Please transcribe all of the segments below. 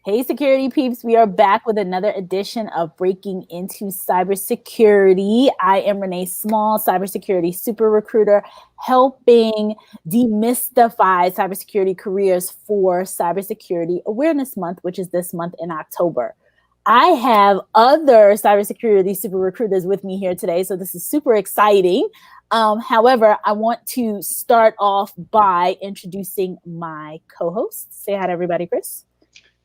Hey, security peeps, we are back with another edition of Breaking Into Cybersecurity. I am Renee Small, cybersecurity super recruiter, helping demystify cybersecurity careers for Cybersecurity Awareness Month, which is this month in October. I have other cybersecurity super recruiters with me here today, so this is super exciting. However, I want to start off by introducing my co-hosts. Say hi to everybody, Chris.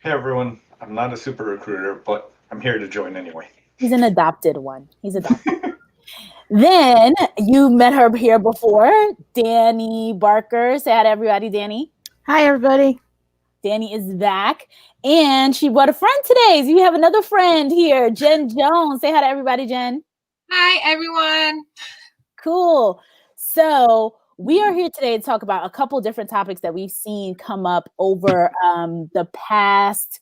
Hey everyone, I'm not a super recruiter, but I'm here to join anyway. He's an adopted one. He's adopted. Then you met her here before, Danni Barker. Say hi to everybody, Danni. Hi, everybody. Danni is back, and she brought a friend today. So you have another friend here, Jenn Jones. Say hi to everybody, Jenn. Hi, everyone. Cool. So we are here today to talk about a couple different topics that we've seen come up over the past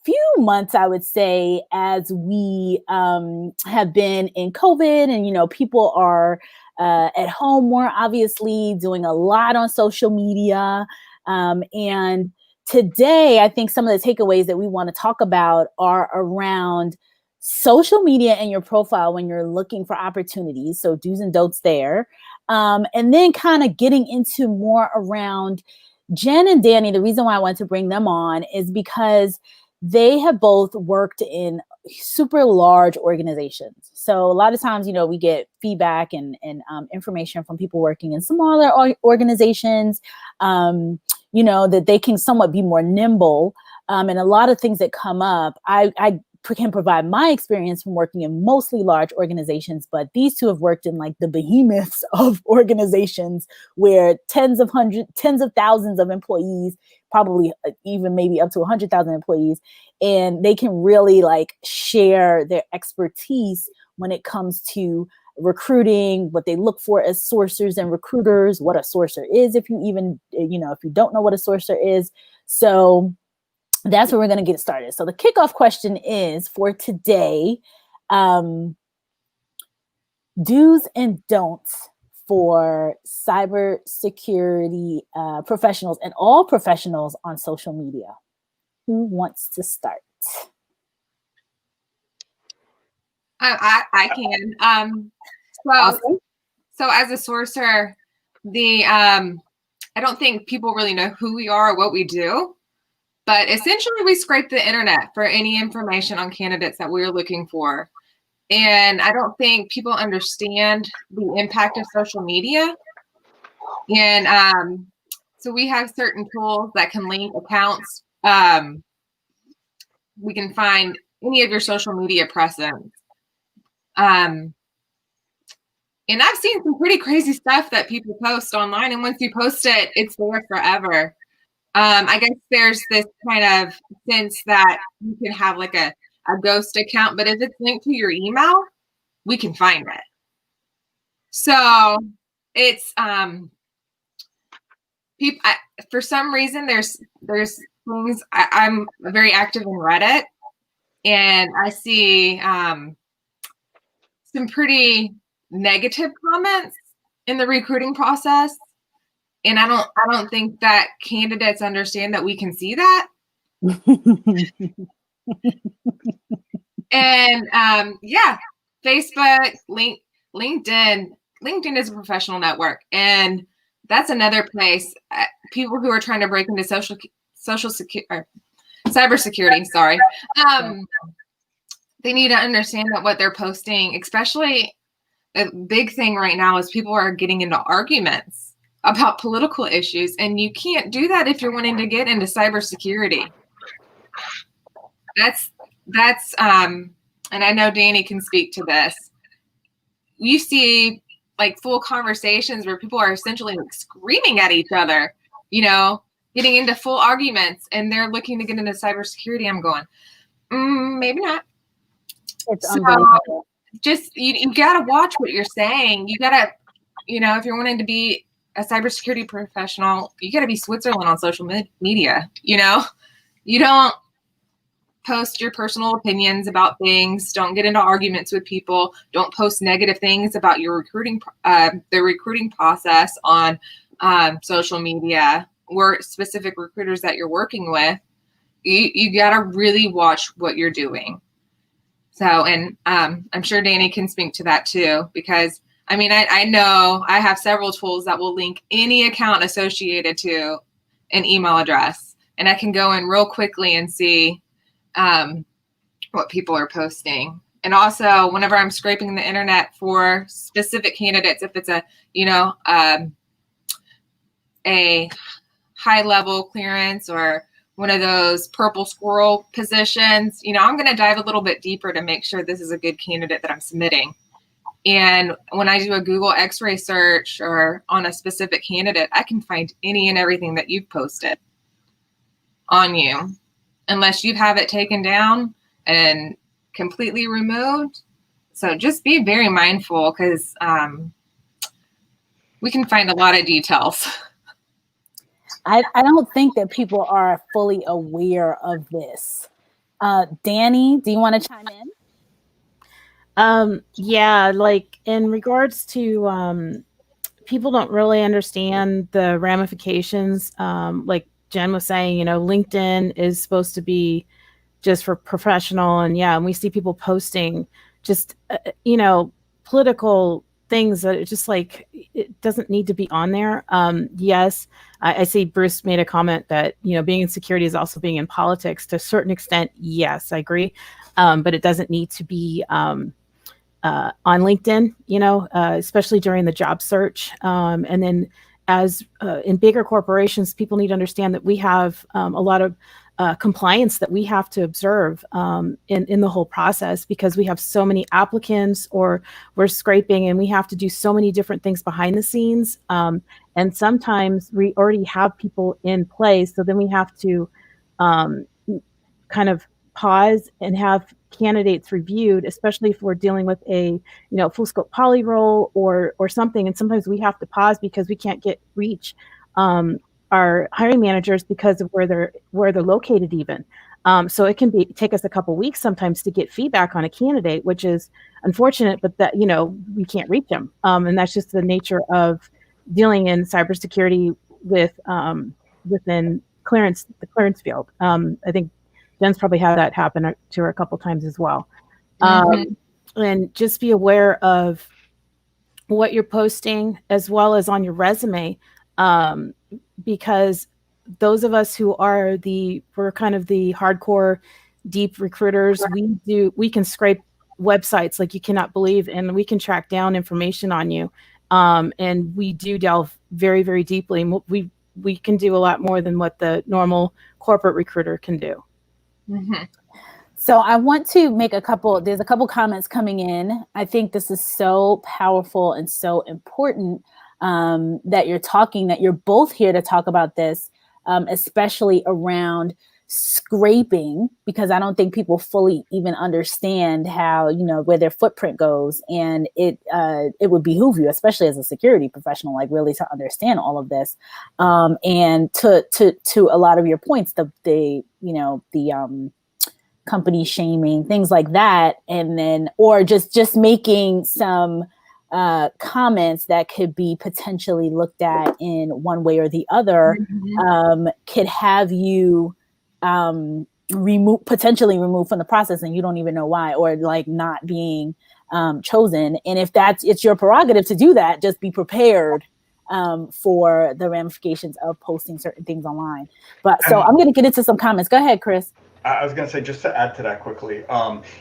few months, I would say, as we have been in COVID and, people are at home more, obviously doing a lot on social media. And today, I think some of the takeaways that we want to talk about are around social media and your profile when you're looking for opportunities. So do's and don'ts there. And then kind of getting into more around Jenn and Danni. The reason why I wanted to bring them on is because they have both worked in super large organizations. So a lot of times, we get feedback and information from people working in smaller organizations, that they can somewhat be more nimble. And a lot of things that come up, I can provide my experience from working in mostly large organizations, but these two have worked in like the behemoths of organizations where tens of thousands of employees, probably even maybe up to 100,000 employees, and they can really like share their expertise when it comes to recruiting, what they look for as sourcers and recruiters, what a sourcer is, if you even, if you don't know what a sourcer is. So that's where we're going to get started. So the kickoff question is for today, do's and don'ts for cybersecurity professionals and all professionals on social media. Who wants to start? I can. Awesome. So as a sourcer, I don't think people really know who we are or what we do. But essentially, we scrape the internet for any information on candidates that we're looking for. And I don't think people understand the impact of social media. And so we have certain tools that can link accounts. We can find any of your social media presence. And I've seen some pretty crazy stuff that people post online. And once you post it, it's there forever. I guess there's this kind of sense that you can have like a ghost account, but if it's linked to your email, we can find it. So it's people. For some reason, there's things. I'm very active in Reddit, and I see some pretty negative comments in the recruiting process. And I don't think that candidates understand that we can see that. And Facebook, LinkedIn is a professional network, and that's another place. People who are trying to break into cybersecurity. Sorry, they need to understand that what they're posting, especially a big thing right now, is people are getting into arguments about political issues, and you can't do that if you're wanting to get into cybersecurity. That's and I know Danni can speak to this. You see like full conversations where people are essentially like screaming at each other, getting into full arguments, and they're looking to get into cybersecurity. I'm going, maybe not. It's unbelievable. Just you gotta watch what you're saying. You gotta, if you're wanting to be a cybersecurity professional, you got to be Switzerland on social media. You don't post your personal opinions about things. Don't get into arguments with people. Don't post negative things about your the recruiting process on social media or specific recruiters that you're working with. You got to really watch what you're doing. So, and I'm sure Danny can speak to that too, because I mean, I know I have several tools that will link any account associated to an email address, and I can go in real quickly and see what people are posting. And also, whenever I'm scraping the internet for specific candidates, if it's a high level clearance or one of those purple squirrel positions, I'm going to dive a little bit deeper to make sure this is a good candidate that I'm submitting. And when I do a Google X-ray search or on a specific candidate, I can find any and everything that you've posted on you, unless you have it taken down and completely removed. So just be very mindful, because we can find a lot of details. I don't think that people are fully aware of this. Danny, do you want to chime in? Yeah, like in regards to people don't really understand the ramifications. Like Jen was saying, LinkedIn is supposed to be just for professional, and we see people posting just political things that it's just like it doesn't need to be on there. Yes, I see Bruce made a comment that being in security is also being in politics to a certain extent. Yes, I agree, but it doesn't need to be on LinkedIn, especially during the job search. And then as in bigger corporations, people need to understand that we have a lot of compliance that we have to observe in the whole process, because we have so many applicants, or we're scraping and we have to do so many different things behind the scenes. And sometimes we already have people in place. So then we have to kind of pause and have candidates reviewed, especially if we're dealing with a full scope poly role or something. And sometimes we have to pause because we can't reach our hiring managers because of where they're located even. So it can take us a couple weeks sometimes to get feedback on a candidate, which is unfortunate, but that we can't reach them. And that's just the nature of dealing in cybersecurity within the clearance field. I think Jen's probably had that happen to her a couple times as well. And just be aware of what you're posting as well as on your resume, because those of us who are we're kind of the hardcore deep recruiters, we can scrape websites like you cannot believe, and we can track down information on you. And we do delve very, very deeply. We can do a lot more than what the normal corporate recruiter can do. Mm-hmm. So I want to make there's a couple comments coming in. I think this is so powerful and so important that you're both here to talk about this, especially around scraping, because I don't think people fully even understand how, where their footprint goes. And it would behoove you, especially as a security professional, like really to understand all of this. And to a lot of your points, the company shaming, things like that. And then, or just making some comments that could be potentially looked at in one way or the other, could have you potentially removed from the process, and you don't even know why, or like not being chosen. And if it's your prerogative to do that, just be prepared for the ramifications of posting certain things online. But so I'm going to get into some comments. Go ahead, Chris. I was going to say, just to add to that quickly,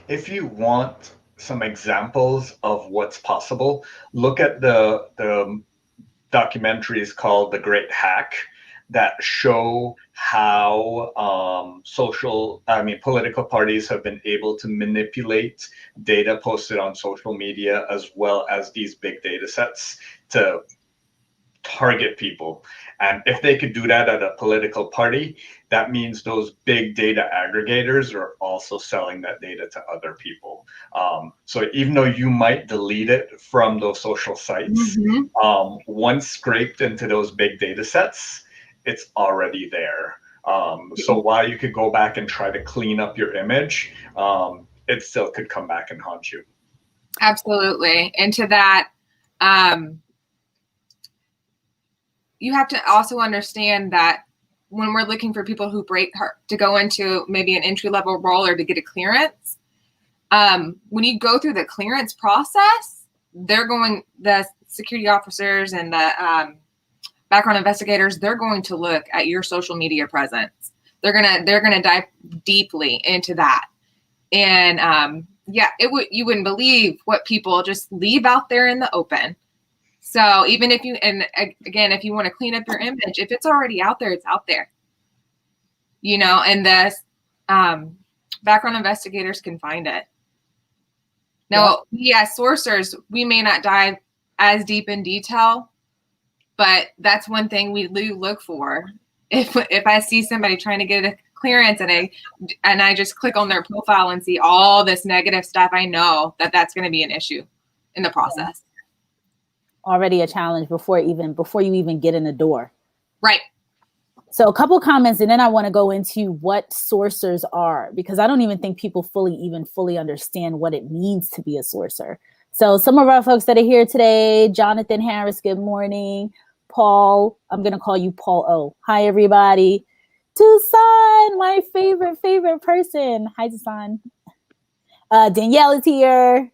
if you want some examples of what's possible, look at the documentaries called The Great Hack that show how political parties have been able to manipulate data posted on social media, as well as these big data sets, to target people. And if they could do that at a political party, that means those big data aggregators are also selling that data to other people. So even though you might delete it from those social sites, once scraped into those big data sets, it's already there. So while you could go back and try to clean up your image, it still could come back and haunt you. Absolutely. And to that, you have to also understand that when we're looking for people who to go into maybe an entry-level role or to get a clearance, when you go through the clearance process, the security officers and the background investigators, they're going to look at your social media presence. They're gonna dive deeply into that. And you wouldn't believe what people just leave out there in the open. So even if if you want to clean up your image, if it's already out there, it's out there. And the background investigators can find it. Now, sourcers, we may not dive as deep in detail, but that's one thing we do look for. If I see somebody trying to get a clearance and I just click on their profile and see all this negative stuff, I know that's going to be an issue in the process. Already a challenge before you even get in the door. Right. So a couple comments, and then I want to go into what sourcers are, because I don't even think people fully understand what it means to be a sourcer. So some of our folks that are here today, Jonathan Harris, good morning. Paul, I'm going to call you Paul O. Hi, everybody. Tucson, my favorite person. Hi, Tucson. Danielle is here.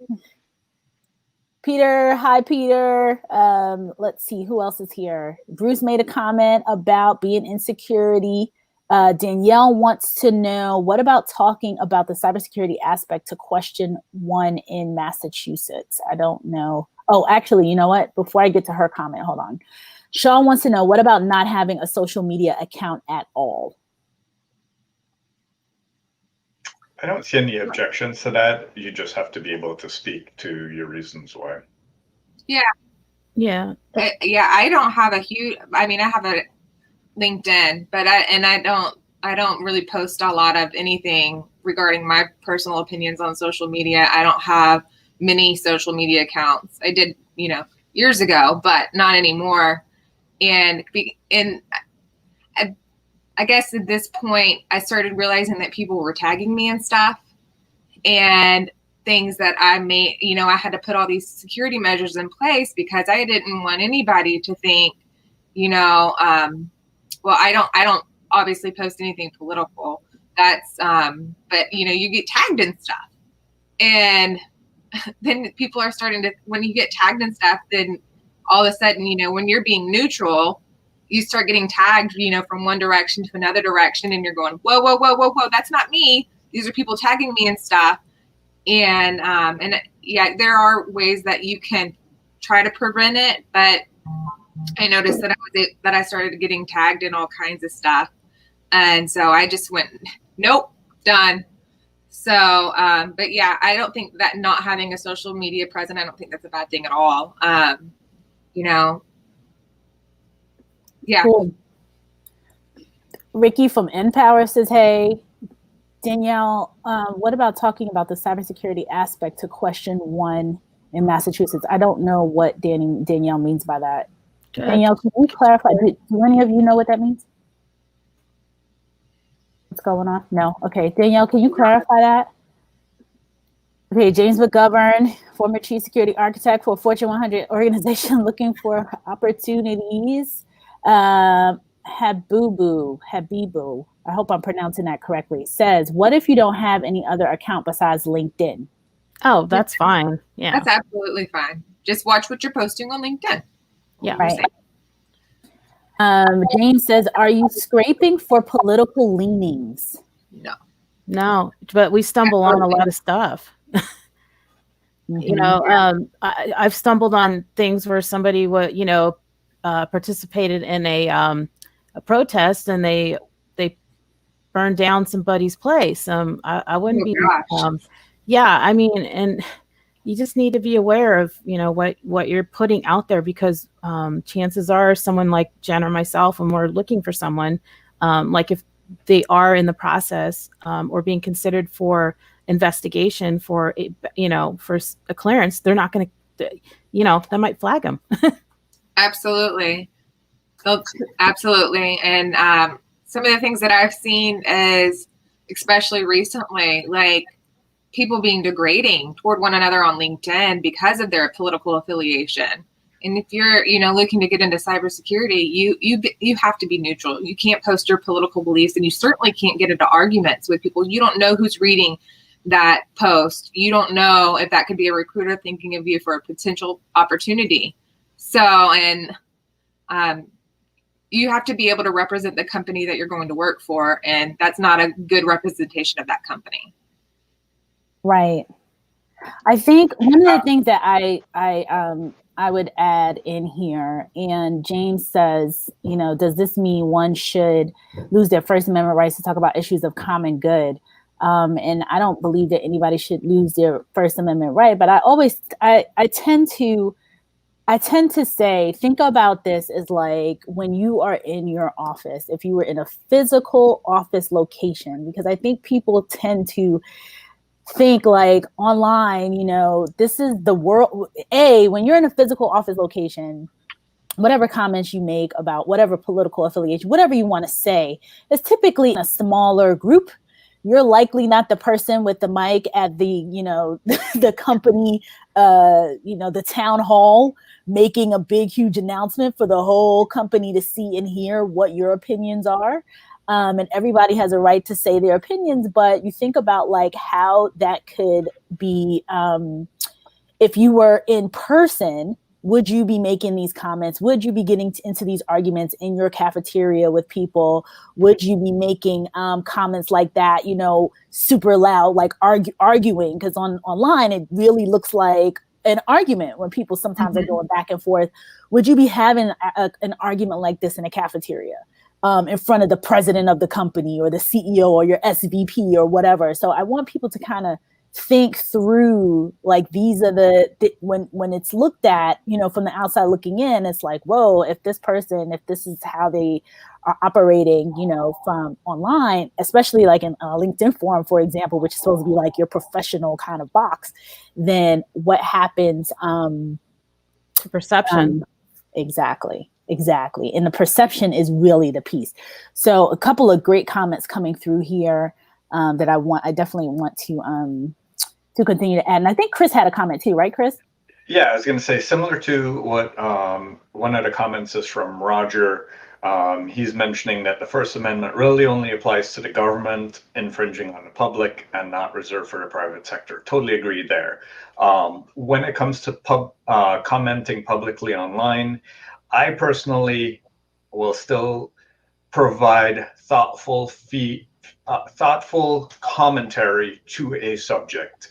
Peter, hi, Peter. Let's see, who else is here? Bruce made a comment about being in security. Danielle wants to know, what about talking about the cybersecurity aspect to question 1 in Massachusetts? I don't know. Oh, actually, you know what? Before I get to her comment, hold on. Sean wants to know, what about not having a social media account at all? I don't see any objections to that. You just have to be able to speak to your reasons why. Yeah. Yeah. I don't have I have a LinkedIn, but I don't really post a lot of anything regarding my personal opinions on social media. I don't have many social media accounts. I did, years ago, but not anymore. And I guess at this point, I started realizing that people were tagging me and stuff, and things that I made, I had to put all these security measures in place because I didn't want anybody to think, well, I don't obviously post anything political. That's, but you get tagged and stuff. And then people are starting to, when you get tagged and stuff, then all of a sudden, when you're being neutral, you start getting tagged, from one direction to another direction, and you're going, whoa, that's not me. These are people tagging me and stuff. And there are ways that you can try to prevent it, but I noticed that I started getting tagged in all kinds of stuff. And so I just went, nope, done. So, but yeah, I don't think that not having a social media presence, I don't think that's a bad thing at all. Yeah. Cool. Ricky from NPower says, hey, Danielle, what about talking about the cybersecurity aspect to question 1 in Massachusetts? I don't know what Danielle means by that. Danielle, can you clarify? Do any of you know what that means? What's going on? No. Okay. Danielle, can you clarify that? Okay. James McGovern, former chief security architect for a Fortune 100 organization looking for opportunities. Habibu, I hope I'm pronouncing that correctly, says, what if you don't have any other account besides LinkedIn? Oh, that's fine. Yeah. That's absolutely fine. Just watch what you're posting on LinkedIn. Yeah. Right. James says, are you scraping for political leanings? No, but we stumble on a lot of stuff. I've stumbled on things where somebody participated in a protest, and they burned down somebody's place. I wouldn't be. And you just need to be aware of what you're putting out there, because chances are someone like Jenn or myself, when we're looking for someone, like if they are in the process or being considered for investigation for a clearance, they're not going to, that might flag them. Absolutely. Absolutely. And some of the things that I've seen is, especially recently, like people being degrading toward one another on LinkedIn because of their political affiliation. And if you're, looking to get into cybersecurity, you have to be neutral. You can't post your political beliefs, and you certainly can't get into arguments with people. You don't know who's reading that post. You don't know if that could be a recruiter thinking of you for a potential opportunity. So, and you have to be able to represent the company that you're going to work for, and that's not a good representation of that company. Right. I think one of the things that I would add in here, and James says, does this mean one should lose their First Amendment rights to talk about issues of common good? And I don't believe that anybody should lose their First Amendment right, but I tend to say, think about this as like when you are in your office, if you were in a physical office location, because I think people tend to think like online, this is the world. When you're in a physical office location, whatever comments you make about whatever political affiliation, whatever you want to say, is typically in a smaller group. You're likely not the person with the mic at the, the company, the town hall, making a big, huge announcement for the whole company to see and hear what your opinions are. And everybody has a right to say their opinions, but you think about like how that could be, if you were in person, would you be making these comments? Would you be getting into these arguments in your cafeteria with people? Would you be making comments like that, super loud, like arguing? Because online, it really looks like an argument when people sometimes are going back and forth. Would you be having an argument like this in a cafeteria in front of the president of the company or the CEO or your SVP or whatever? So I want people to kind of think through, like, these are when it's looked at, from the outside looking in, it's like, whoa, if this is how they are operating, from online, especially like in a LinkedIn forum, for example, which is supposed to be like your professional kind of box, then what happens? Perception. Exactly. And the perception is really the piece. So a couple of great comments coming through here that I definitely want to continue to add. And I think Chris had a comment too, right, Chris? Yeah, I was going to say, similar to what one of the comments is from Roger. He's mentioning that the First Amendment really only applies to the government infringing on the public and not reserved for the private sector. Totally agree there. When it comes to commenting publicly online, I personally will still provide thoughtful commentary to a subject.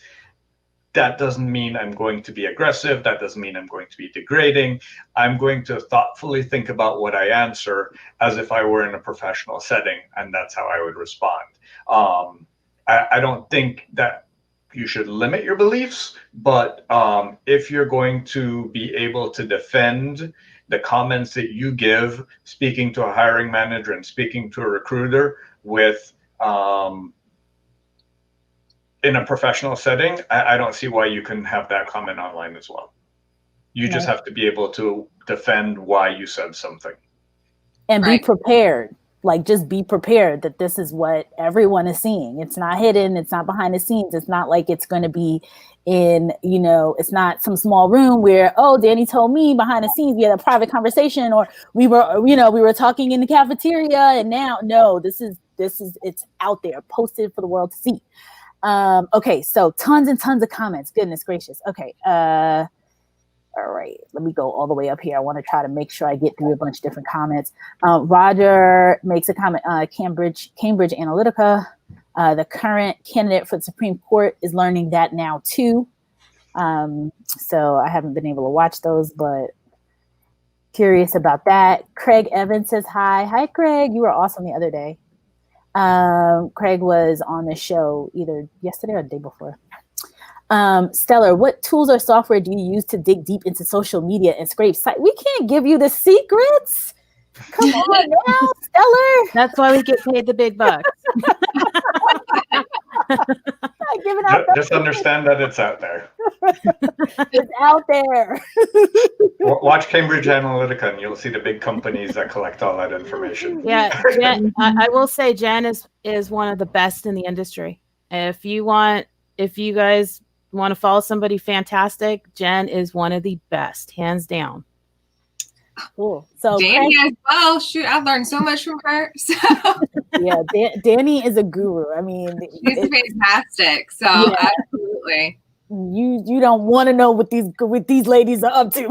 That doesn't mean I'm going to be aggressive. That doesn't mean I'm going to be degrading. I'm going to thoughtfully think about what I answer as if I were in a professional setting, and that's how I would respond. I don't think that you should limit your beliefs, but if you're going to be able to defend the comments that you give, speaking to a hiring manager and speaking to a recruiter with in a professional setting, I don't see why you couldn't have that comment online as well. You just have to be able to defend why you said something. And be prepared. Like, just be prepared that this is what everyone is seeing. It's not hidden. It's not behind the scenes. It's not like it's going to be in, it's not some small room where, oh, Danny told me behind the scenes we had a private conversation, or we were talking in the cafeteria, and now, no, this is it's out there, posted for the world to see. Okay, so tons and tons of comments. Goodness gracious. Okay. All right, let me go all the way up here. I want to try to make sure I get through a bunch of different comments. Roger makes a comment, Cambridge Analytica. The current candidate for the Supreme Court is learning that now too. So I haven't been able to watch those, but curious about that. Craig Evans says hi. Hi, Craig. You were awesome the other day. Craig was on the show either yesterday or the day before. Stellar, what tools or software do you use to dig deep into social media and scrape sites? We can't give you the secrets. Come on now, Stellar. That's why we get paid the big bucks. Just understand that it's out there. It's out there. Watch Cambridge Analytica and you'll see the big companies that collect all that information. Yeah, Jen, I will say Jenn is one of the best in the industry. If you guys want to follow somebody fantastic, Jenn is one of the best, hands down. Cool. So Danni Craig, as well. Shoot, I've learned so much from her. So yeah, Danni is a guru. I mean, she's fantastic. So yeah. absolutely. You don't want to know what these ladies are up to.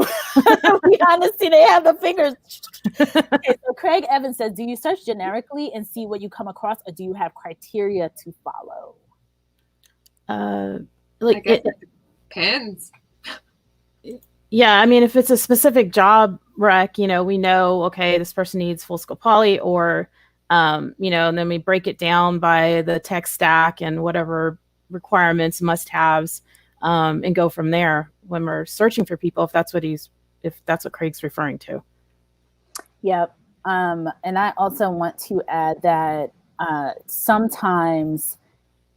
We honestly, they have the fingers. Okay, so Craig Evans says, do you search generically and see what you come across, or do you have criteria to follow? Like I guess it depends. Yeah, I mean, if it's a specific job rec, we know, okay, this person needs full scope poly, or, and then we break it down by the tech stack and whatever requirements, must haves, and go from there when we're searching for people, if that's what Craig's referring to. Yep. And I also want to add that sometimes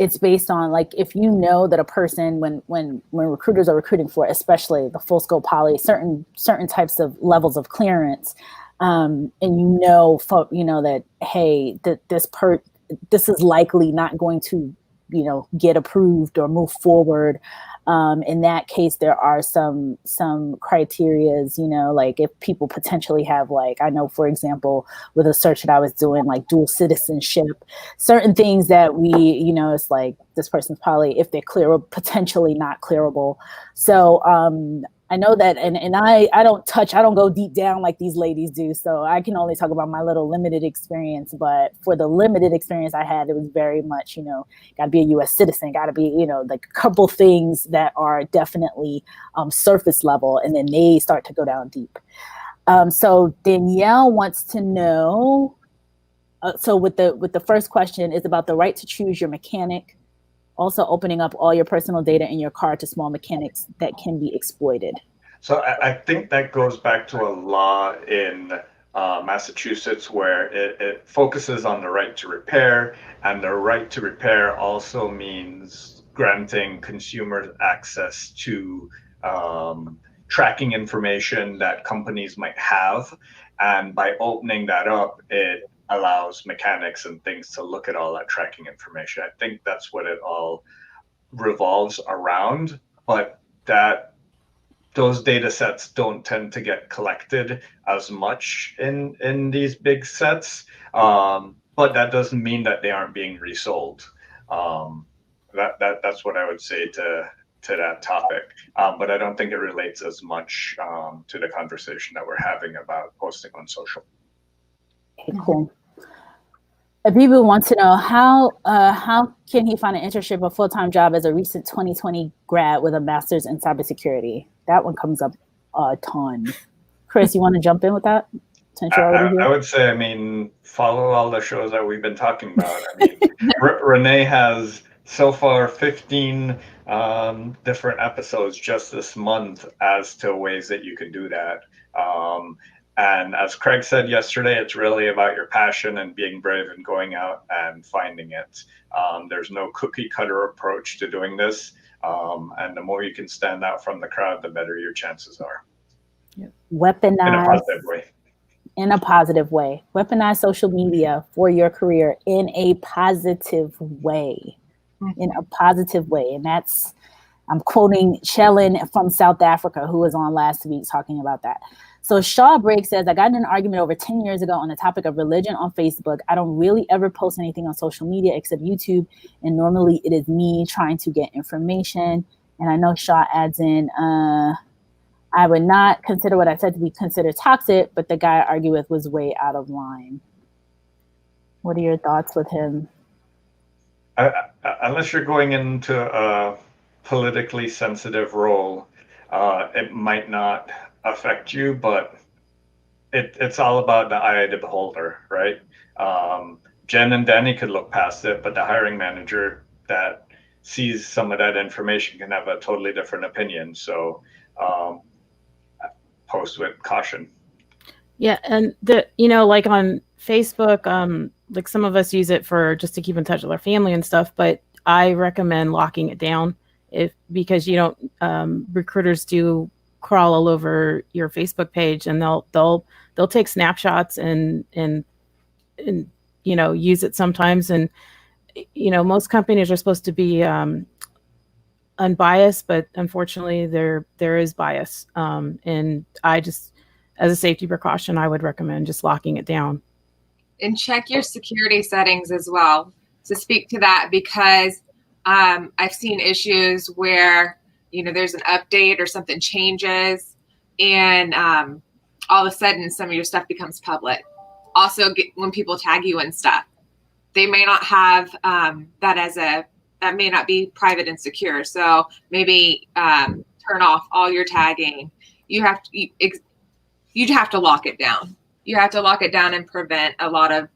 it's based on, like, if you know that a person, when recruiters are recruiting for, especially the full scope poly, certain types of levels of clearance, and that, hey, this is likely not going to get approved or move forward. In that case, there are some criterias, like if people potentially have, like, I know, for example, with a search that I was doing, like dual citizenship, certain things that we, it's like, this person's probably, if they're potentially not clearable. So I know that, and I don't go deep down like these ladies do. So I can only talk about my little limited experience. But for the limited experience I had, it was very much, got to be a U.S. citizen, got to be, like a couple things that are definitely surface level, and then they start to go down deep. So Danielle wants to know. So with the first question is about the right to choose your mechanic, also opening up all your personal data in your car to small mechanics that can be exploited. So I think that goes back to a law in Massachusetts where it focuses on the right to repair, and the right to repair also means granting consumers access to tracking information that companies might have. And by opening that up, it allows mechanics and things to look at all that tracking information. I think that's what it all revolves around, but those data sets don't tend to get collected as much in these big sets, but that doesn't mean that they aren't being resold. That's what I would say to that topic, but I don't think it relates as much to the conversation that we're having about posting on social. Okay, cool. People want to know how can he find an internship or full-time job as a recent 2020 grad with a master's in cybersecurity? That one comes up a ton. Chris, you want to jump in with that? Since you're already here? I would say, follow all the shows that we've been talking about. Renee has so far 15 different episodes just this month as to ways that you can do that. And as Craig said yesterday, it's really about your passion and being brave and going out and finding it. There's no cookie cutter approach to doing this. And the more you can stand out from the crowd, the better your chances are. Weaponize in a positive way. Weaponize social media for your career in a positive way. In a positive way. And that's, I'm quoting Chellin from South Africa, who was on last week talking about that. So Shaw Break says, I got in an argument over 10 years ago on the topic of religion on Facebook. I don't really ever post anything on social media except YouTube. And normally it is me trying to get information. And I know Shaw adds in, I would not consider what I said to be considered toxic, but the guy I argue with was way out of line. What are your thoughts with him? Unless you're going into a politically sensitive role, it might not affect you, but it's all about the eye of the beholder, right? Jenn and Danni could look past it, but the hiring manager that sees some of that information can have a totally different opinion. So post with caution. Yeah, and like on Facebook, like some of us use it for just to keep in touch with our family and stuff, but I recommend locking it down because you don't recruiters do crawl all over your Facebook page, and they'll take snapshots and use it sometimes. And most companies are supposed to be unbiased, but unfortunately there is bias. And I just as a safety precaution, I would recommend just locking it down. And check your security settings as well to speak to that, because I've seen issues where, there's an update or something changes, and all of a sudden some of your stuff becomes public. Also, when people tag you and stuff, they may not have that may not be private and secure. So maybe turn off all your tagging. You have to lock it down. You have to lock it down and prevent a lot of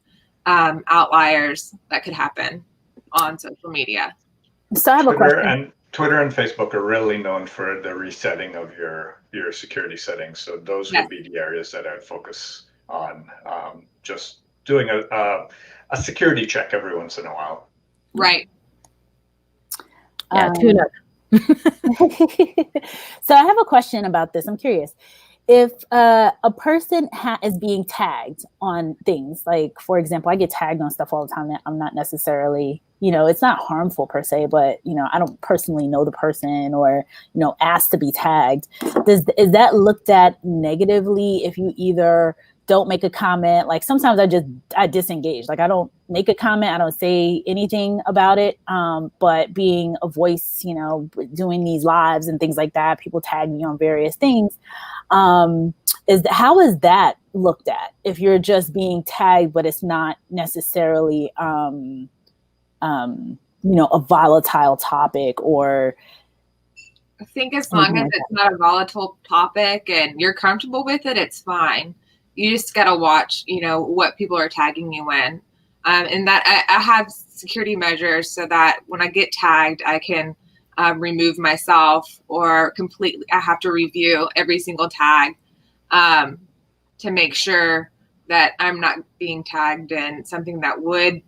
outliers that could happen on social media. So I have a question. Twitter and Facebook are really known for the resetting of your security settings. So those would be the areas that I'd focus on. Just doing a security check every once in a while. Right. Yeah, tune up. So I have a question about this. I'm curious. If a person is being tagged on things, like, for example, I get tagged on stuff all the time that I'm not necessarily, it's not harmful per se, but, I don't personally know the person or, asked to be tagged. Is that looked at negatively if you either don't make a comment? Like, sometimes I disengage. Like, I don't make a comment. I don't say anything about it. But being a voice, doing these lives and things like that, people tag me on various things. How is that looked at if you're just being tagged, but it's not necessarily, a volatile topic? Or I think as long as it's not a volatile topic and you're comfortable with it, it's fine. You just got to watch, what people are tagging you in. And that I have security measures so that when I get tagged, I can remove myself, or completely, I have to review every single tag to make sure that I'm not being tagged in something that would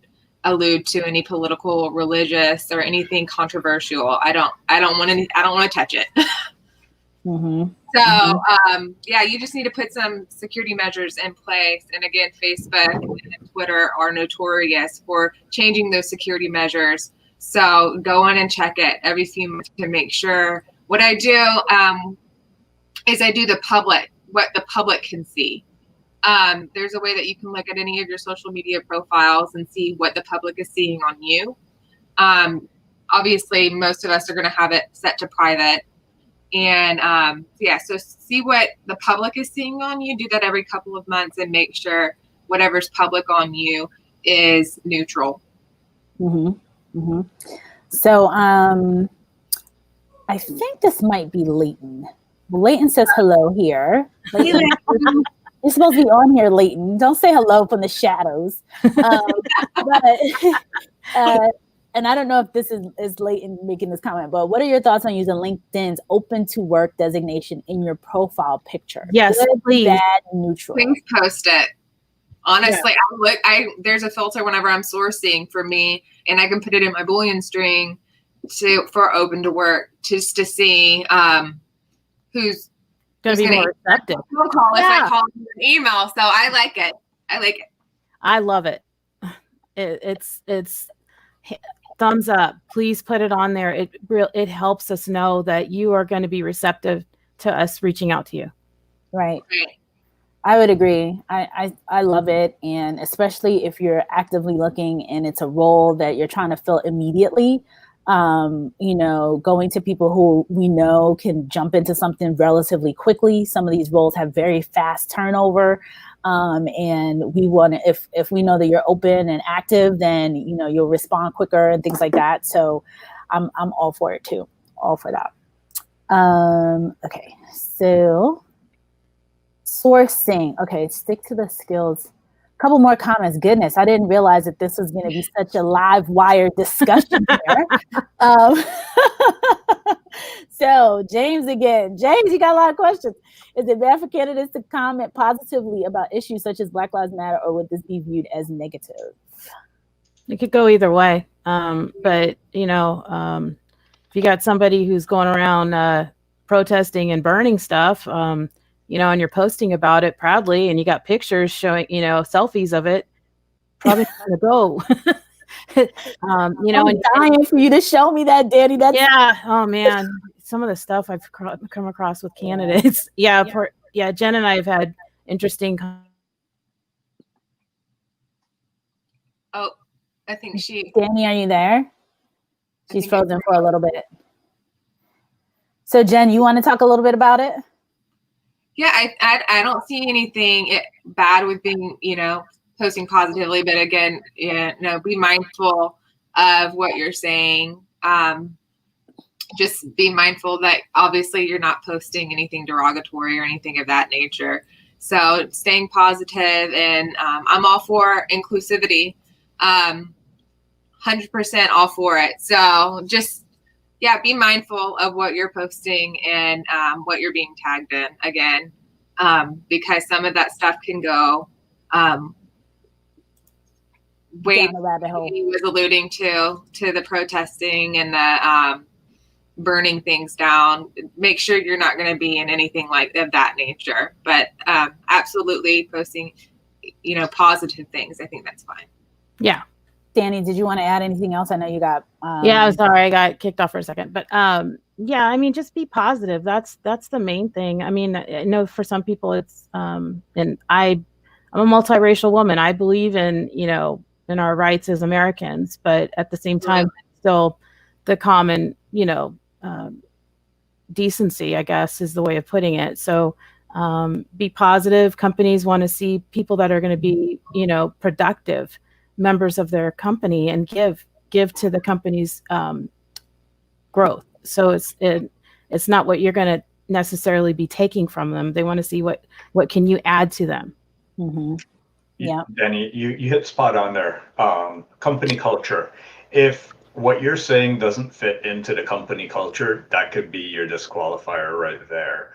allude to any political, religious, or anything controversial. I don't want to touch it. Mm-hmm. So, you just need to put some security measures in place. And again, Facebook and Twitter are notorious for changing those security measures. So go in and check it every few months to make sure. What I do is I do what the public can see. There's a way that you can look at any of your social media profiles and see what the public is seeing on you. Obviously, most of us are going to have it set to private. And so see what the public is seeing on you. Do that every couple of months and make sure whatever's public on you is neutral. Mm-hmm. Mm-hmm. So I think this might be Leighton. Leighton says hello here. Leighton, you're supposed to be on here, Leighton. Don't say hello from the shadows. And I don't know if this is Leighton making this comment, but what are your thoughts on using LinkedIn's open to work designation in your profile picture? Yes, good, please. Bad, neutral. Please post it. Honestly, there's a filter whenever I'm sourcing for me, and I can put it in my Boolean string for open to work, just to see who's going to be more receptive. Phone call if I call an email. So I like it. I love it. It's thumbs up. Please put it on there. It helps us know that you are going to be receptive to us reaching out to you. Right. I would agree. I love it. And especially if you're actively looking and it's a role that you're trying to fill immediately, going to people who we know can jump into something relatively quickly. Some of these roles have very fast turnover. And we want to, if we know that you're open and active, then, you'll respond quicker and things like that. So I'm all for it too. All for that. Okay. So sourcing. Okay. Stick to the skills. Couple more comments. Goodness, I didn't realize that this was going to be such a live wire discussion here. So James again. James, you got a lot of questions. Is it bad for candidates to comment positively about issues such as Black Lives Matter, or would this be viewed as negative? It could go either way. But if you got somebody who's going around protesting and burning stuff, and you're posting about it proudly, and you got pictures showing, selfies of it, probably not gonna go. I'm dying for you to show me that, Danni. Oh man, some of the stuff I've come across with candidates. yeah, Jen and I have had interesting. Oh, I think she. Danny, are you there? She's frozen for a little bit. So Jen, you want to talk a little bit about it? Yeah, I don't see anything bad with being, posting positively, but again, be mindful of what you're saying. Just be mindful that obviously you're not posting anything derogatory or anything of that nature. So staying positive, and I'm all for inclusivity, 100% all for it. So just, be mindful of what you're posting and what you're being tagged in again, because some of that stuff can go way down the rabbit hole. He was alluding to the protesting and the burning things down. Make sure you're not going to be in anything like of that nature, but absolutely posting, positive things. I think that's fine. Yeah. Danny, did you want to add anything else? I know you got. Yeah, I'm sorry, I got kicked off for a second, but yeah, I mean, just be positive. That's the main thing. I mean, I know for some people it's, and I'm a multiracial woman. I believe in, in our rights as Americans, but at the same time, still the common, decency, I guess, is the way of putting it. So be positive. Companies want to see people that are going to be, productive members of their company and give to the company's growth. So it's not what you're going to necessarily be taking from them. They want to see what can you add to them. Mm-hmm. Yeah, Danny, you hit spot on there. Company culture. If what you're saying doesn't fit into the company culture, that could be your disqualifier right there.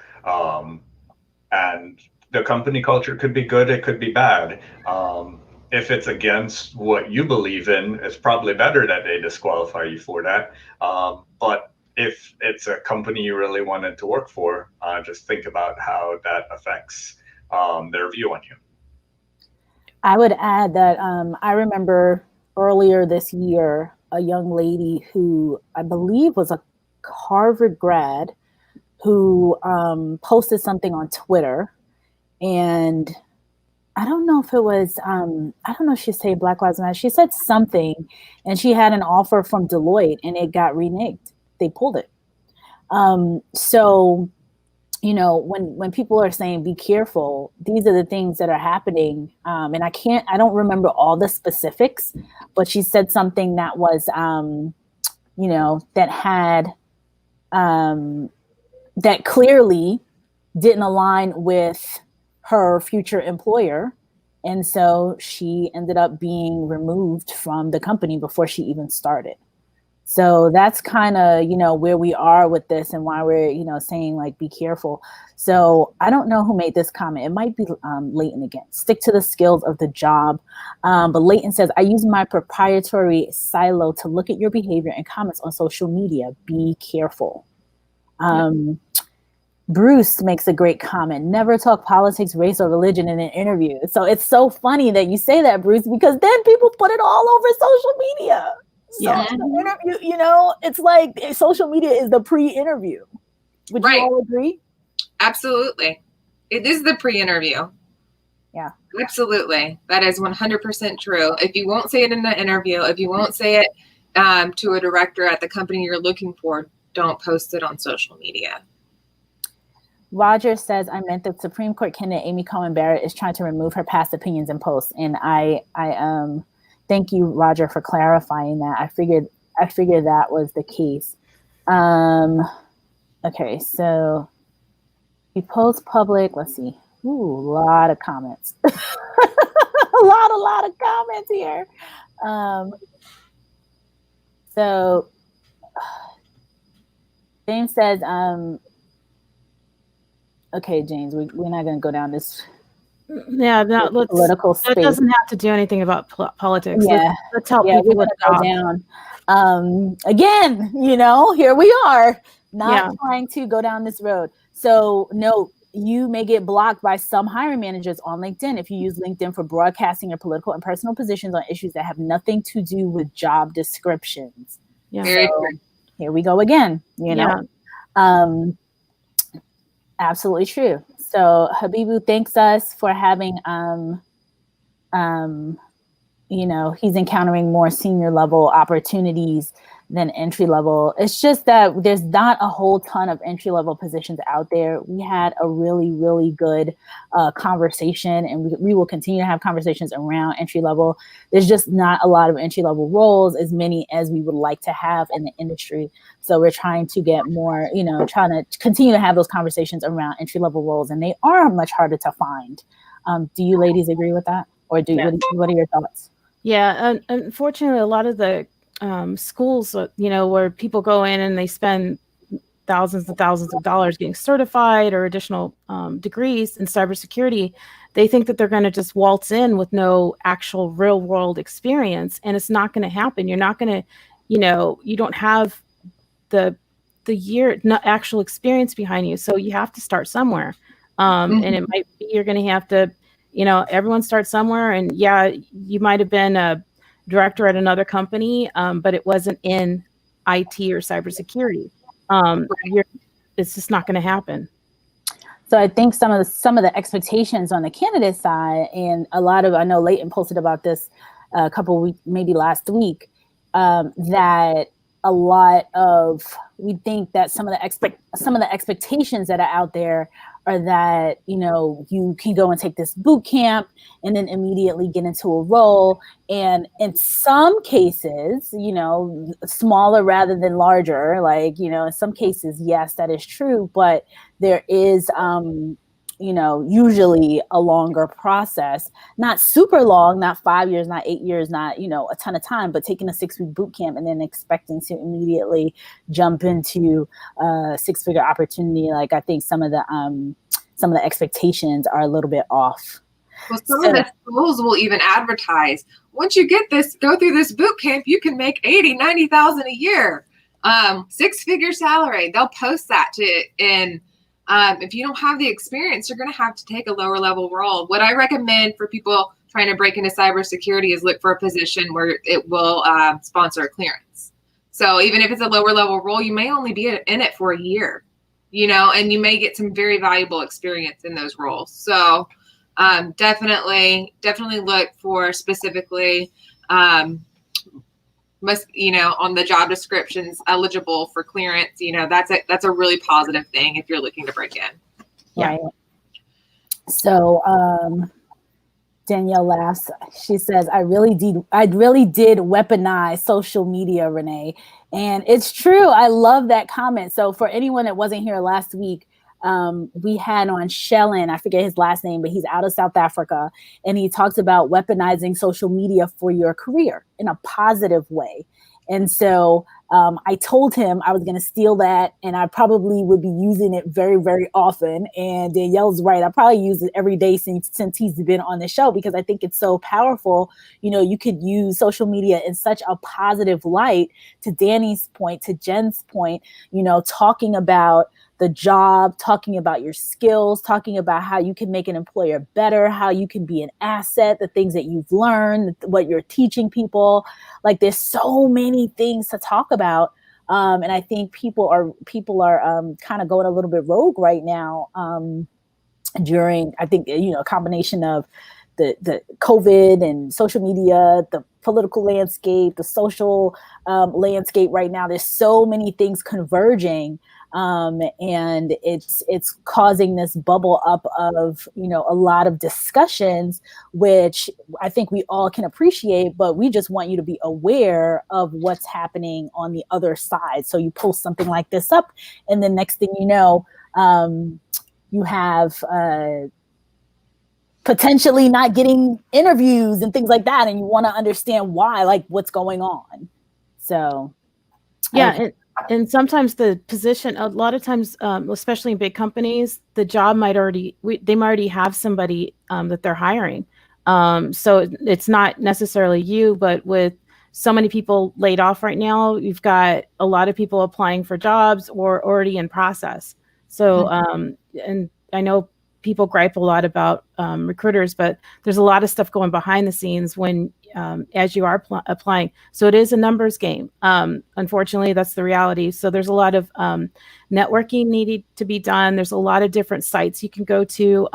And the company culture could be good, it could be bad. If it's against what you believe in, it's probably better that they disqualify you for that. But if it's a company you really wanted to work for, just think about how that affects their view on you. I would add that I remember earlier this year, a young lady who I believe was a Harvard grad who posted something on Twitter, and I don't know if it was, I don't know if she said Black Lives Matter. She said something, and she had an offer from Deloitte, and it got reneged. They pulled it. So, when people are saying be careful, these are the things that are happening. And I don't remember all the specifics, but she said something that was, that had, that clearly didn't align with her future employer. And so she ended up being removed from the company before she even started. So that's kind of, where we are with this and why we're, saying like, be careful. So I don't know who made this comment. It might be Leighton again. Stick to the skills of the job. But Leighton says, I use my proprietary silo to look at your behavior and comments on social media. Be careful. Bruce makes a great comment. Never talk politics, race, or religion in an interview. So it's so funny that you say that, Bruce, because then people put it all over social media. So the interview, it's like social media is the pre-interview. Would you all agree? Absolutely. It is the pre-interview. Yeah. Absolutely. That is 100% true. If you won't say it in the interview, if you won't say it to a director at the company you're looking for, don't post it on social media. Roger says, I meant the Supreme Court candidate Amy Coney Barrett is trying to remove her past opinions and posts. And I thank you, Roger, for clarifying that. I figured that was the case. Okay, so you post public. Let's see. Ooh, a lot of comments. a lot of comments here. So James says, okay, James, we're not going to go down this. Yeah, no, political space. That doesn't have to do anything about politics. Yeah, let's help people with go down. Again, here we are, not trying to go down this road. So note, you may get blocked by some hiring managers on LinkedIn if you use LinkedIn for broadcasting your political and personal positions on issues that have nothing to do with job descriptions. Yeah. So here we go again. Absolutely true. So Habibu thanks us for having, he's encountering more senior level opportunities than entry level. It's just that there's not a whole ton of entry level positions out there. We had a really, really good conversation, and we will continue to have conversations around entry level. There's just not a lot of entry level roles, as many as we would like to have in the industry. So we're trying to get more, trying to continue to have those conversations around entry level roles, and they are much harder to find. Do you ladies agree with that? Or what are your thoughts? Yeah, unfortunately, a lot of the schools, where people go in and they spend thousands and thousands of dollars getting certified or additional degrees in cybersecurity, they think that they're going to just waltz in with no actual real world experience, and it's not going to happen. You're not going to, you don't have the actual experience behind you, so you have to start somewhere. And it might be you're going to have to, everyone starts somewhere, and yeah, you might have been a director at another company, but it wasn't in IT or cybersecurity. It's just not going to happen. So I think some of the expectations on the candidate side, and I know Leighton posted about this a couple of weeks, maybe last week, that a lot of, we think that some of the expectations that are out there are that, you can go and take this boot camp and then immediately get into a role. And in some cases, smaller rather than larger, like, in some cases, yes, that is true, but there is, usually a longer process, not super long, not 5 years, not 8 years, not, a ton of time, but taking a 6-week boot camp and then expecting to immediately jump into a 6-figure opportunity. Like, I think some of the expectations are a little bit off. Well, some of the schools will even advertise, once you go through this boot camp, you can make $80,000-$90,000 a year. 6-figure salary. They'll post that if you don't have the experience, you're going to have to take a lower level role. What I recommend for people trying to break into cybersecurity is look for a position where it will sponsor a clearance. So even if it's a lower level role, you may only be in it for a year, and you may get some very valuable experience in those roles. So definitely look for specifically on the job descriptions, eligible for clearance. That's a really positive thing if you're looking to break in. Yeah. Right. So Danielle laughs. She says, I really did weaponize social media, Renee. And it's true. I love that comment. So for anyone that wasn't here last week, we had on Shellen, I forget his last name, but he's out of South Africa, and he talks about weaponizing social media for your career in a positive way. And so I told him I was going to steal that, and I probably would be using it very, very often. And Danielle's right. I probably use it every day since he's been on the show, because I think it's so powerful. You could use social media in such a positive light, to Danny's point, to Jenn's point, talking about the job, talking about your skills, talking about how you can make an employer better, how you can be an asset, the things that you've learned, what you're teaching people. Like, there's so many things to talk about. And I think people are kind of going a little bit rogue right now during, I think, a combination of the COVID and social media, the political landscape, the social landscape right now. There's so many things converging. And it's causing this bubble up of, a lot of discussions, which I think we all can appreciate, but we just want you to be aware of what's happening on the other side. So you post something like this up, and the next thing you know, you have potentially not getting interviews and things like that. And you want to understand why, like, what's going on. So, yeah. And sometimes the position, a lot of times, especially in big companies, the job might already have somebody that they're hiring. So it's not necessarily you, but with so many people laid off right now, you've got a lot of people applying for jobs or already in process. So, and I know people gripe a lot about recruiters, but there's a lot of stuff going behind the scenes when as you are applying. So it is a numbers game. Unfortunately, that's the reality. So there's a lot of networking needed to be done. There's a lot of different sites you can go to.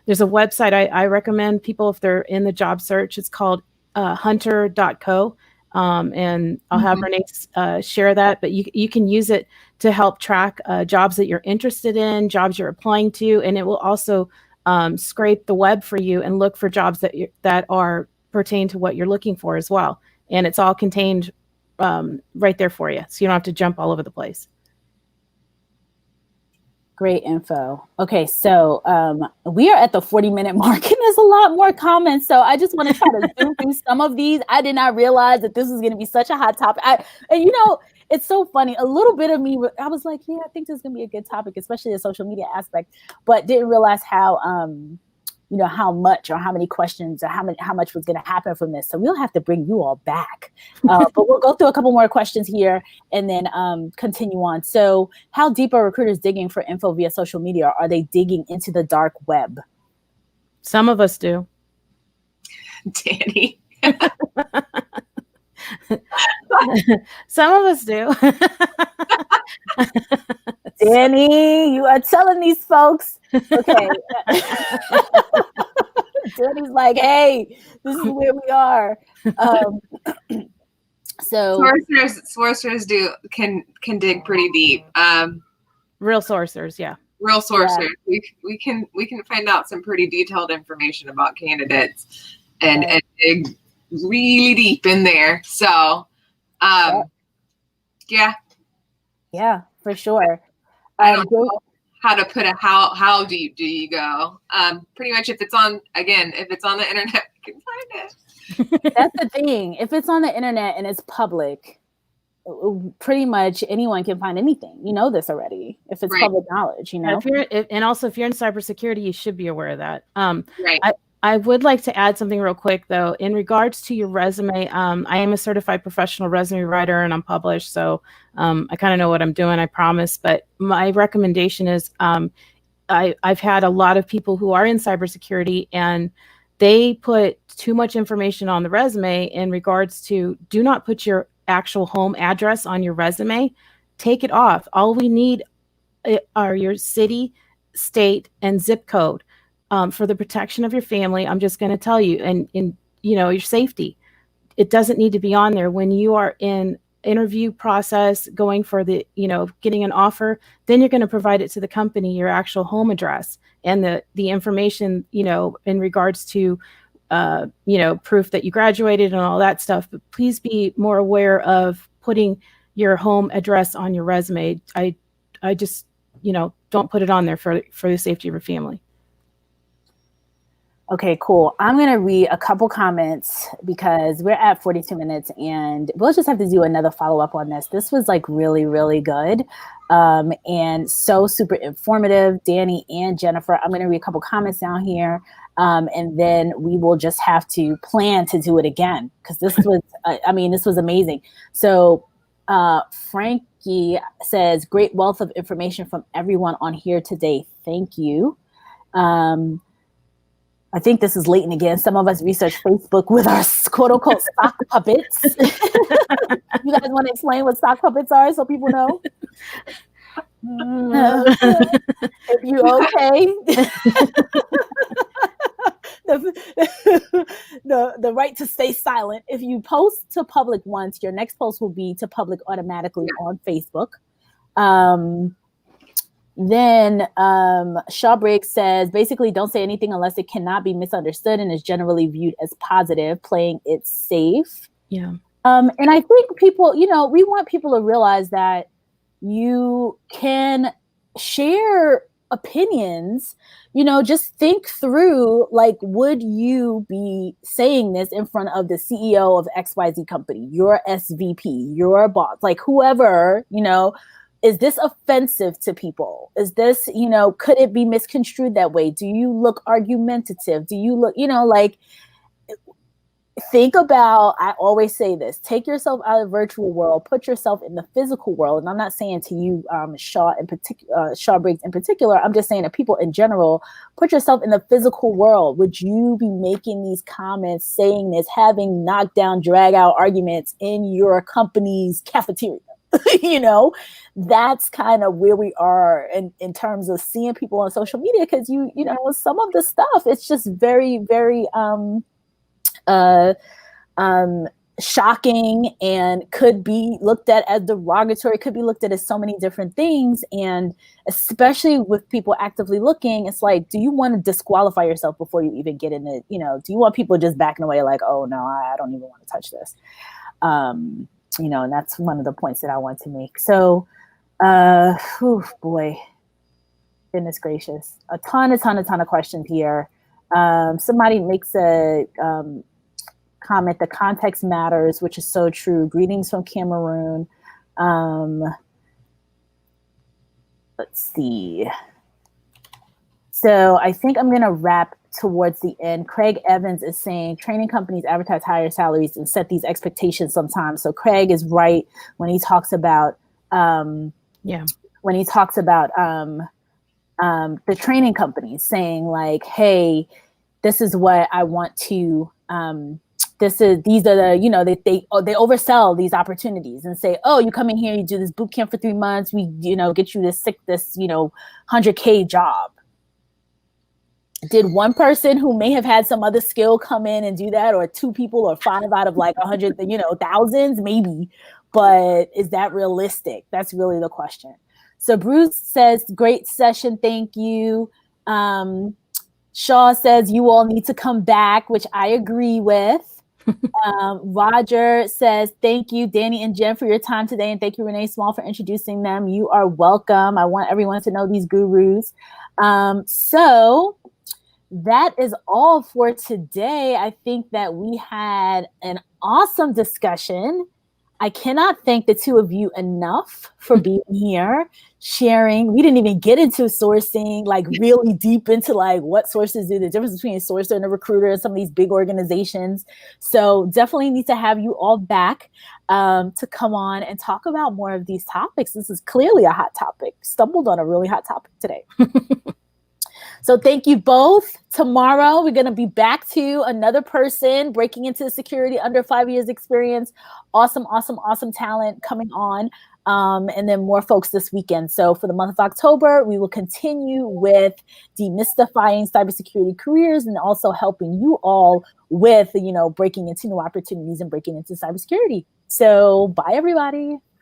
There's a website I recommend people if they're in the job search. It's called hunter.co. And I'll have Renee share that, but you can use it to help track jobs that you're interested in, jobs you're applying to, and it will also scrape the web for you and look for jobs that are pertain to what you're looking for as well. And it's all contained right there for you, so you don't have to jump all over the place. Great info. Okay, so we are at the 40-minute mark, and there's a lot more comments. So I just want to try to zoom through some of these. I did not realize that this was going to be such a hot topic. And you know, it's so funny. A little bit of me, I was like, yeah, I think this is going to be a good topic, especially the social media aspect, but didn't realize how you know, how much or how many questions or how much was going to happen from this. So we'll have to bring you all back. But we'll go through a couple more questions here and then continue on. So how deep are recruiters digging for info via social media? Are they digging into the dark web? Some of us do. Danny. Some of us do. Danny, you are telling these folks. Okay. Danny's like, hey, this is where we are. So sourcers can dig pretty deep. Real sourcers, yeah. Real sourcers. Yeah. We can find out some pretty detailed information about candidates and dig really deep in there. So yeah, for sure. I don't know how to put how deep do you go? Pretty much if it's on the internet, you can find it. That's the thing. If it's on the internet and it's public, pretty much anyone can find anything. You know this already. If it's public knowledge, you know. And also if you're in cybersecurity, you should be aware of that. Right. I would like to add something real quick, though. In regards to your resume, I am a certified professional resume writer, and I'm published, so I kind of know what I'm doing, I promise. But my recommendation is I've had a lot of people who are in cybersecurity, and they put too much information on the resume in regards to do not put your actual home address on your resume. Take it off. All we need are your city, state, and zip code. For the protection of your family, I'm just going to tell you, and you know, your safety, it doesn't need to be on there. When you are in interview process, going for the, you know, getting an offer, then you're going to provide it to the company, your actual home address and the information, you know, in regards to, you know, proof that you graduated and all that stuff. But please be more aware of putting your home address on your resume. I just, you know, don't put it on there for the safety of your family. Okay, cool. I'm going to read a couple comments because we're at 42 minutes and we'll just have to do another follow-up on this. This was like really, really good and so super informative. Danny and Jennifer, I'm going to read a couple comments down here and then we will just have to plan to do it again because this was, this was amazing. So Frankie says, great wealth of information from everyone on here today. Thank you. I think this is latent again. Some of us research Facebook with our quote unquote sock puppets. You guys want to explain what sock puppets are so people know? If you okay. The right to stay silent. If you post to public once, your next post will be to public automatically on Facebook. Then Shawbreak says, basically don't say anything unless it cannot be misunderstood and is generally viewed as positive, playing it safe. Yeah. And I think people, you know, we want people to realize that you can share opinions, you know, just think through, like, would you be saying this in front of the CEO of XYZ company, your SVP, your boss, like whoever, you know, is this offensive to people? Is this, you know, could it be misconstrued that way? Do you look argumentative? Do you look, you know, like think about, I always say this, take yourself out of the virtual world, put yourself in the physical world. And I'm not saying to you, Shaw in particular, Shaw Briggs in particular, I'm just saying to people in general, put yourself in the physical world. Would you be making these comments, saying this, having knockdown, drag out arguments in your company's cafeteria? You know, that's kind of where we are in terms of seeing people on social media, because you know, some of the stuff, it's just very, very shocking and could be looked at as derogatory, could be looked at as so many different things. And especially with people actively looking, it's like, do you want to disqualify yourself before you even get in it? You know, do you want people just backing away like, oh no, I don't even want to touch this? You know, and that's one of the points that I want to make. So, boy, goodness gracious, a ton of questions here. Somebody makes a comment, the context matters, which is so true. Greetings from Cameroon. Let's see. So I think I'm going to wrap towards the end. Craig Evans is saying training companies advertise higher salaries and set these expectations sometimes. So Craig is right when he talks about the training companies saying like, hey, this is what I want to these are the, you know, they oversell these opportunities and say, oh, you come in here, you do this boot camp for 3 months, we, you know, get you this 100K job. Did one person who may have had some other skill come in and do that, or 2 people, or 5 out of like 100, you know, thousands maybe, but is that realistic? That's really the question. So Bruce says, great session, thank you. Shaw says you all need to come back, which I agree with. Roger says, thank you, Danny and Jen, for your time today. And thank you, Renee Small, for introducing them. You are welcome. I want everyone to know these gurus. So that is all for today. I think that we had an awesome discussion. I cannot thank the 2 of you enough for being here, sharing. We didn't even get into sourcing, like really deep into like what sources do, the difference between a sourcer and a recruiter and some of these big organizations. So definitely need to have you all back to come on and talk about more of these topics. This is clearly a hot topic. Stumbled on a really hot topic today. So thank you both. Tomorrow, we're going to be back to another person breaking into security under 5 years experience. Awesome talent coming on. And then more folks this weekend. So for the month of October, we will continue with demystifying cybersecurity careers and also helping you all with, you know, breaking into new opportunities and breaking into cybersecurity. So bye, everybody.